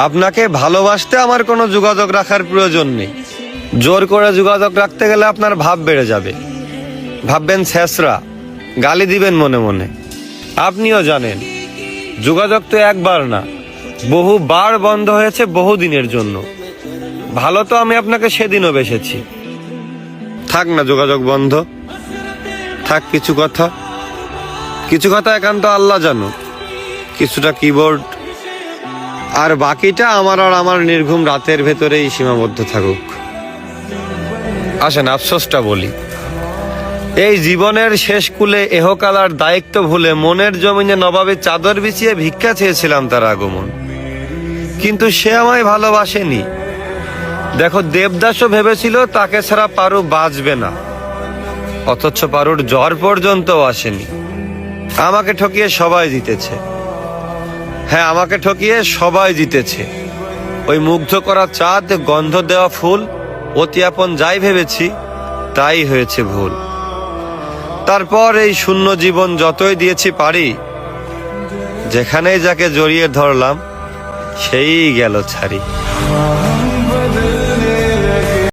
আপনাকে ভালোবাসতে আমার কোনো যোগাযোগ রাখার প্রয়োজন নেই। জোর করে যোগাযোগ রাখতে গেলে আপনার ভাব বেড়ে যাবে, ভাববেন ছেঁচড়া, গালি দিবেন মনে মনে। আপনিও জানেন যোগাযোগ তো একবার না, বহুবার বন্ধ হয়েছে বহুদিনের জন্য। ভালো তো আমি আপনাকে সেদিনও বেসেছি। থাক না যোগাযোগ বন্ধ, থাক কিছু কথা একান্ত আল্লাহ জানুক, কিছুটা কিবোর্ড, আর বাকিটা আমার আর আমার নির্ঘুম রাতের ভেতরেই সীমাবদ্ধ থাকুক। আসেন আফসোসটা বলি, এই জীবনের শেষ কুলে এহকালার দায়িত্ব ভুলে মনের জমিনে নবাবে চাদর বিছিয়ে ভিক্ষা চেয়েছিলাম তার আগমন, কিন্তু সে আমায় ভালোবাসেনি। দেখো দেবদাসও ভেবেছিল তাকে ছাড়া পারু বাঁচবে না, অথচ পারুর জ্বর পর্যন্ত আসেনি। আমাকে ঠকিয়ে সবাই জিতেছে, হ্যাঁ আমাকে ঠকিয়ে সবাই জিতেছে। ওই মুগ্ধ করা চাঁদ, গন্ধ দেওয়া ফুল, অতি আপন যাই ভেবেছি তাই হয়েছে ভুল। তারপর এই শূন্য জীবন যতই দিয়েছি পারি, যেখানেই যাকে জড়িয়ে ধরলাম সেই গেল ছাড়ি।